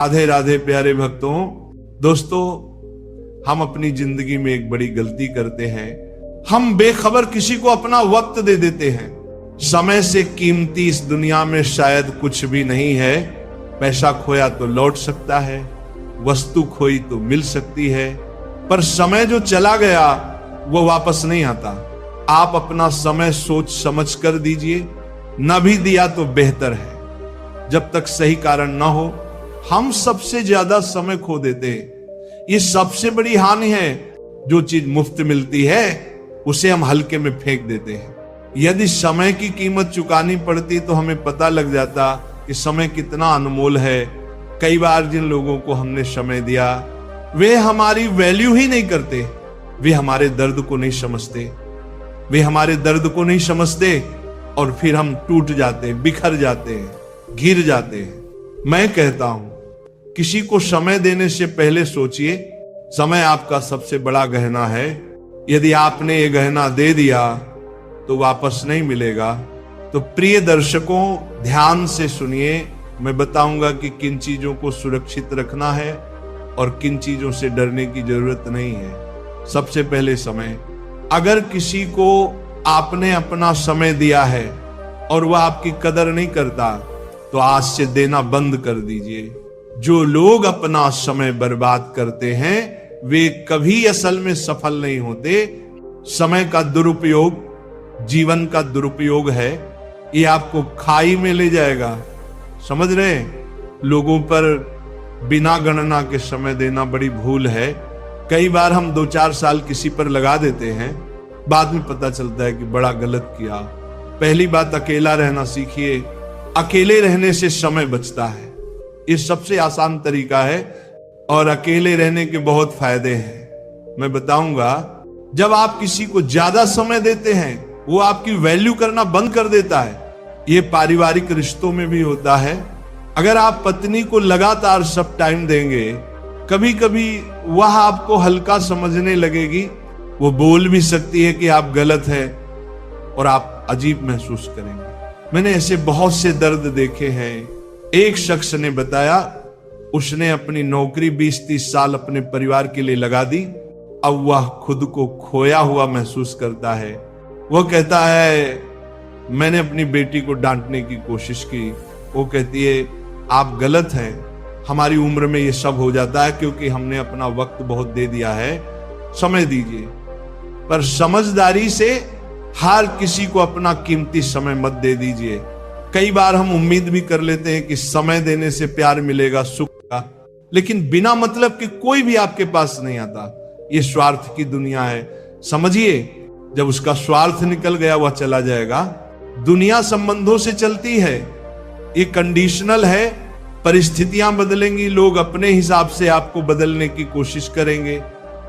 राधे राधे प्यारे भक्तों। दोस्तों, हम अपनी जिंदगी में एक बड़ी गलती करते हैं। हम बेखबर किसी को अपना वक्त दे देते हैं। समय से कीमती इस दुनिया में शायद कुछ भी नहीं है। पैसा खोया तो लौट सकता है, वस्तु खोई तो मिल सकती है, पर समय जो चला गया वो वापस नहीं आता। आप अपना समय सोच समझ कर दीजिए, न भी दिया तो बेहतर है। जब तक सही कारण न हो, हम सबसे ज्यादा समय खो देते हैं। ये सबसे बड़ी हानि है। जो चीज मुफ्त मिलती है उसे हम हल्के में फेंक देते हैं। यदि समय की कीमत चुकानी पड़ती तो हमें पता लग जाता कि समय कितना अनमोल है। कई बार जिन लोगों को हमने समय दिया वे हमारी वैल्यू ही नहीं करते। वे हमारे दर्द को नहीं समझते, वे हमारे दर्द को नहीं समझते और फिर हम टूट जाते, बिखर जाते हैं, गिर जाते हैं। मैं कहता हूं, किसी को समय देने से पहले सोचिए। समय आपका सबसे बड़ा गहना है। यदि आपने ये गहना दे दिया तो वापस नहीं मिलेगा। तो प्रिय दर्शकों, ध्यान से सुनिए। मैं बताऊंगा कि किन चीजों को सुरक्षित रखना है और किन चीजों से डरने की जरूरत नहीं है। सबसे पहले समय। अगर किसी को आपने अपना समय दिया है और वह आपकी कदर नहीं करता तो आज से देना बंद कर दीजिए। जो लोग अपना समय बर्बाद करते हैं वे कभी असल में सफल नहीं होते। समय का दुरुपयोग जीवन का दुरुपयोग है। ये आपको खाई में ले जाएगा। समझ रहे हैं? लोगों पर बिना गणना के समय देना बड़ी भूल है। कई बार हम 2-4 साल किसी पर लगा देते हैं, बाद में पता चलता है कि बड़ा गलत किया। पहली बात, अकेला रहना सीखिए। अकेले रहने से समय बचता है। ये सबसे आसान तरीका है और अकेले रहने के बहुत फायदे हैं। मैं बताऊंगा। जब आप किसी को ज्यादा समय देते हैं वो आपकी वैल्यू करना बंद कर देता है। ये पारिवारिक रिश्तों में भी होता है। अगर आप पत्नी को लगातार सब टाइम देंगे, कभी कभी वह आपको हल्का समझने लगेगी। वो बोल भी सकती है कि आप गलत है और आप अजीब महसूस करेंगे। मैंने ऐसे बहुत से दर्द देखे हैं। एक शख्स ने बताया, उसने अपनी नौकरी 20-30 साल अपने परिवार के लिए लगा दी। अब वह खुद को खोया हुआ महसूस करता है। वह कहता है, मैंने अपनी बेटी को डांटने की कोशिश की। वो कहती है, आप गलत हैं। हमारी उम्र में ये सब हो जाता है क्योंकि हमने अपना वक्त बहुत दे दिया है। समय दीजिए, पर समझदारी से हर किसी को अपना कीमती समय मत दे दीजिए। कई बार हम उम्मीद भी कर लेते हैं कि समय देने से प्यार मिलेगा, सुख का, लेकिन बिना मतलब के कोई भी आपके पास नहीं आता। ये स्वार्थ की दुनिया है। समझिए, जब उसका स्वार्थ निकल गया वह चला जाएगा। दुनिया संबंधों से चलती है। ये कंडीशनल है। परिस्थितियां बदलेंगी, लोग अपने हिसाब से आपको बदलने की कोशिश करेंगे।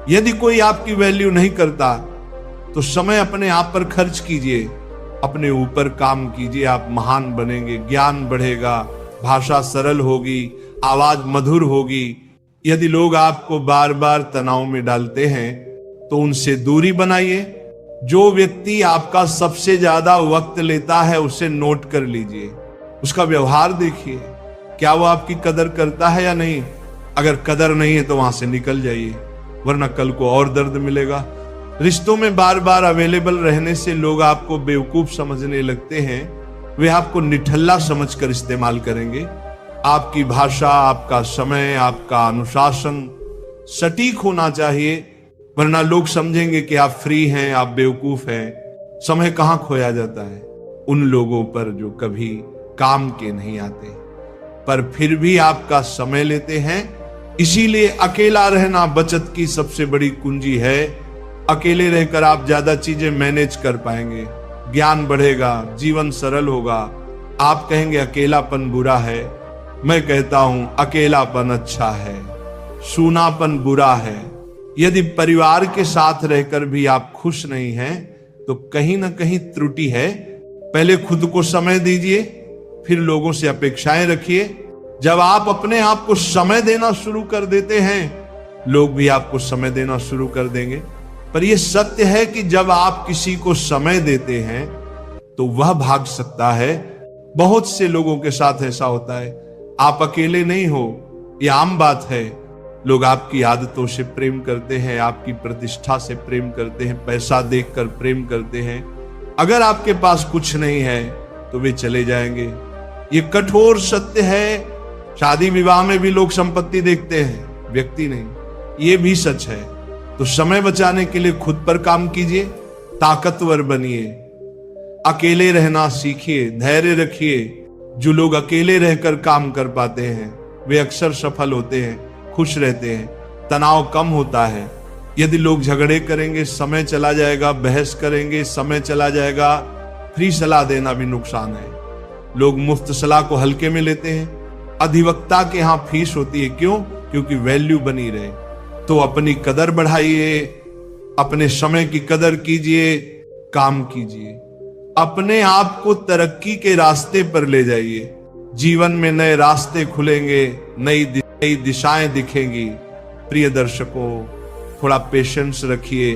यदि कोई आपकी वैल्यू नहीं करता तो समय अपने आप पर खर्च कीजिए, अपने ऊपर काम कीजिए। आप महान बनेंगे, ज्ञान बढ़ेगा, भाषा सरल होगी, आवाज मधुर होगी। यदि लोग आपको बार बार तनाव में डालते हैं तो उनसे दूरी बनाइए। जो व्यक्ति आपका सबसे ज्यादा वक्त लेता है उसे नोट कर लीजिए। उसका व्यवहार देखिए, क्या वो आपकी कदर करता है या नहीं। अगर कदर नहीं है तो वहां से निकल जाइए, वरना कल को और दर्द मिलेगा। रिश्तों में बार बार अवेलेबल रहने से लोग आपको बेवकूफ समझने लगते हैं। वे आपको निठल्ला समझकर इस्तेमाल करेंगे। आपकी भाषा, आपका समय, आपका अनुशासन सटीक होना चाहिए, वरना लोग समझेंगे कि आप फ्री हैं, आप बेवकूफ हैं। समय कहां खोया जाता है? उन लोगों पर जो कभी काम के नहीं आते पर फिर भी आपका समय लेते हैं। इसीलिए अकेला रहना बचत की सबसे बड़ी कुंजी है। अकेले रहकर आप ज्यादा चीजें मैनेज कर पाएंगे, ज्ञान बढ़ेगा, जीवन सरल होगा। आप कहेंगे अकेलापन बुरा है। मैं कहता हूं अकेलापन अच्छा है, सूनापन बुरा है। यदि परिवार के साथ रहकर भी आप खुश नहीं हैं तो कहीं ना कहीं त्रुटि है। पहले खुद को समय दीजिए, फिर लोगों से अपेक्षाएं रखिए। जब आप अपने आप को समय देना शुरू कर देते हैं, लोग भी आपको समय देना शुरू कर देंगे। पर यह सत्य है कि जब आप किसी को समय देते हैं तो वह भाग सकता है। बहुत से लोगों के साथ ऐसा होता है। आप अकेले नहीं हो, ये आम बात है। लोग आपकी आदतों से प्रेम करते हैं, आपकी प्रतिष्ठा से प्रेम करते हैं, पैसा देखकर प्रेम करते हैं। अगर आपके पास कुछ नहीं है तो वे चले जाएंगे। ये कठोर सत्य है। शादी विवाह में भी लोग संपत्ति देखते हैं, व्यक्ति नहीं। ये भी सच है। तो समय बचाने के लिए खुद पर काम कीजिए, ताकतवर बनिए, अकेले रहना सीखिए, धैर्य रखिए। जो लोग अकेले रहकर काम कर पाते हैं वे अक्सर सफल होते हैं, खुश रहते हैं, तनाव कम होता है। यदि लोग झगड़े करेंगे समय चला जाएगा, बहस करेंगे समय चला जाएगा। फ्री सलाह देना भी नुकसान है। लोग मुफ्त सलाह को हल्के में लेते हैं। अधिवक्ता के यहां फीस होती है, क्यों? क्योंकि वैल्यू बनी रहे। तो अपनी कदर बढ़ाइए, अपने समय की कदर कीजिए, काम कीजिए, अपने आप को तरक्की के रास्ते पर ले जाइए। जीवन में नए रास्ते खुलेंगे, नई दिशाएं दिखेंगी। प्रिय दर्शकों, थोड़ा पेशेंस रखिए,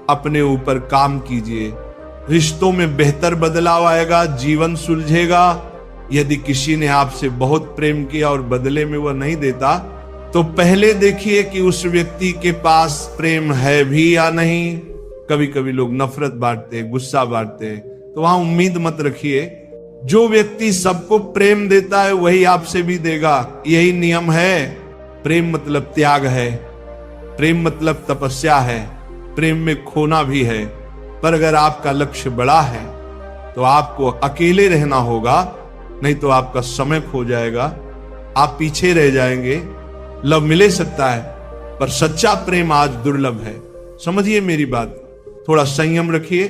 अपने ऊपर काम कीजिए। रिश्तों में बेहतर बदलाव आएगा, जीवन सुलझेगा। यदि किसी ने आपसे बहुत प्रेम किया और बदले में वह नहीं देता, तो पहले देखिए कि उस व्यक्ति के पास प्रेम है भी या नहीं। कभी कभी लोग नफरत बांटते, गुस्सा बांटते, तो वहां उम्मीद मत रखिए। जो व्यक्ति सबको प्रेम देता है वही आपसे भी देगा। यही नियम है। प्रेम मतलब त्याग है, प्रेम मतलब तपस्या है, प्रेम में खोना भी है। पर अगर आपका लक्ष्य बड़ा है तो आपको अकेले रहना होगा, नहीं तो आपका समय खो जाएगा, आप पीछे रह जाएंगे। लव मिले सकता है पर सच्चा प्रेम आज दुर्लभ है। समझिए मेरी बात। थोड़ा संयम रखिए,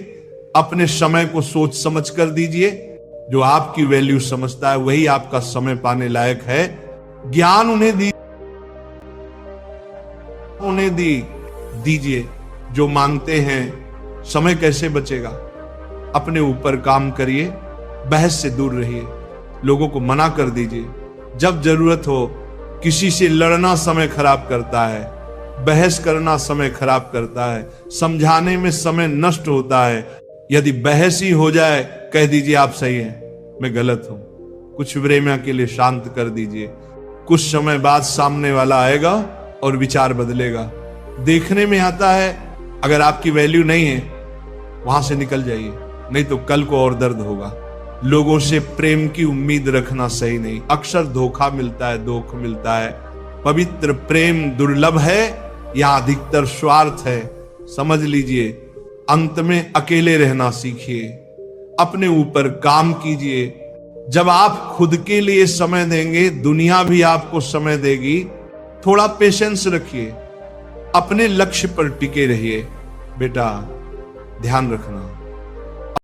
अपने समय को सोच समझ कर दीजिए। जो आपकी वैल्यू समझता है वही आपका समय पाने लायक है। ज्ञान उन्हें दीजिए जो मांगते हैं। समय कैसे बचेगा? अपने ऊपर काम करिए, बहस से दूर रहिए, लोगों को मना कर दीजिए। जब जरूरत हो, किसी से लड़ना समय खराब करता है, बहस करना समय खराब करता है, समझाने में समय नष्ट होता है। यदि बहस ही हो जाए, कह दीजिए आप सही हैं, मैं गलत हूं। कुछ विरेमा के लिए शांत कर दीजिए। कुछ समय बाद सामने वाला आएगा और विचार बदलेगा। देखने में आता है, अगर आपकी वैल्यू नहीं है वहां से निकल जाइए, नहीं तो कल को और दर्द होगा। लोगों से प्रेम की उम्मीद रखना सही नहीं। अक्सर धोखा मिलता है, दुख मिलता है। पवित्र प्रेम दुर्लभ है, यहां अधिकतर स्वार्थ है। समझ लीजिए। अंत में अकेले रहना सीखिए, अपने ऊपर काम कीजिए। जब आप खुद के लिए समय देंगे, दुनिया भी आपको समय देगी। थोड़ा पेशेंस रखिए, अपने लक्ष्य पर टिके रहिए। बेटा ध्यान रखना।